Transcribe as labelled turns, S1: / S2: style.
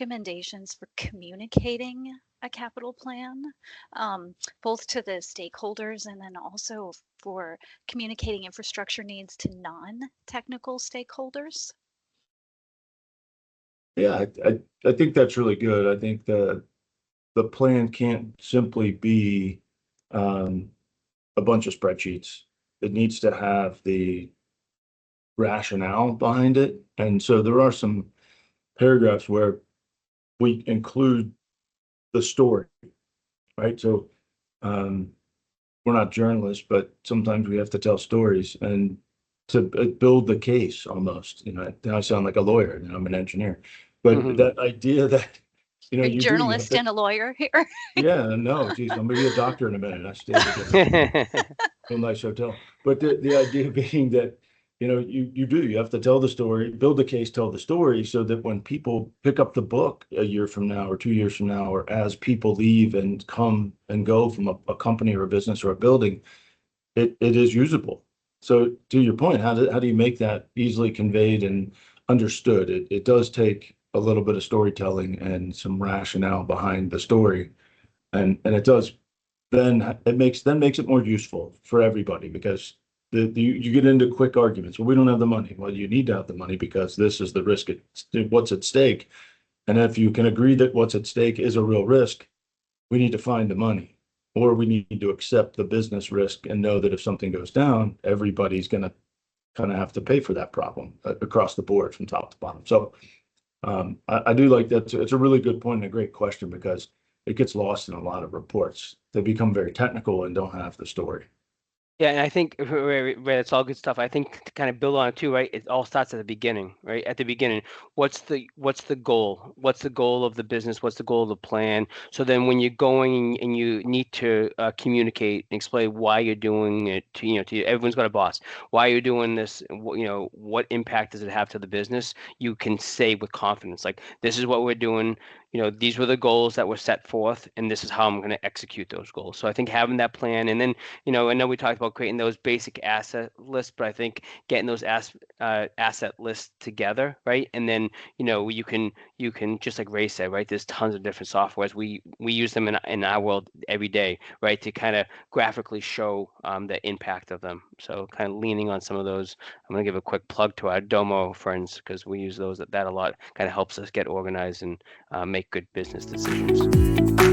S1: recommendations for communicating a capital plan, um, both to the stakeholders and then also for communicating infrastructure needs to non-technical stakeholders.
S2: Yeah, I think that's really good. I think the plan can't simply be a bunch of spreadsheets. It needs to have the rationale behind it. And so there are some paragraphs where we include the story, right? So um, we're not journalists, but sometimes we have to tell stories and to build the case almost. Now I sound like a lawyer, and I'm an engineer, but that idea that
S1: A
S2: you have
S1: journalist
S2: to.
S1: and a lawyer here.
S2: Yeah, no, geez, I'm gonna be a doctor in a minute. I stay together in a nice hotel. But the idea being that, you have to tell the story, build the case, tell the story, so that when people pick up the book a year from now or 2 years from now, or as people leave and come and go from a company or a business or a building, it is usable. So to your point, how do you make that easily conveyed and understood? It does take a little bit of storytelling and some rationale behind the story, and it does then makes it more useful for everybody, because you get into quick arguments. Well, we don't have the money. Well, you need to have the money because this is the risk. What's at stake. And if you can agree that what's at stake is a real risk, we need to find the money, or we need to accept the business risk and know that if something goes down, everybody's going to kind of have to pay for that problem across the board from top to bottom. So I do like that. It's a really good point and a great question, because it gets lost in a lot of reports. They become very technical and don't have the story.
S3: Yeah, and I think it's all good stuff. I think to kind of build on it too, right? It all starts at the beginning, right? At the beginning, what's the goal? What's the goal of the business? What's the goal of the plan? So then, when you're going and you need to communicate and explain why you're doing it to everyone's got a boss. Why you're doing this? What impact does it have to the business? You can say with confidence, like, this is what we're doing. These were the goals that were set forth, and this is how I'm going to execute those goals. So I think having that plan, and then I know we talked about creating those basic asset lists, but I think getting those asset lists together, right? And then you can just like Ray said, right? There's tons of different softwares. We use them in our world every day, right? To kind of graphically show the impact of them. So kind of leaning on some of those. I'm going to give a quick plug to our Domo friends, because we use that a lot. Kind of helps us get organized and make good business decisions.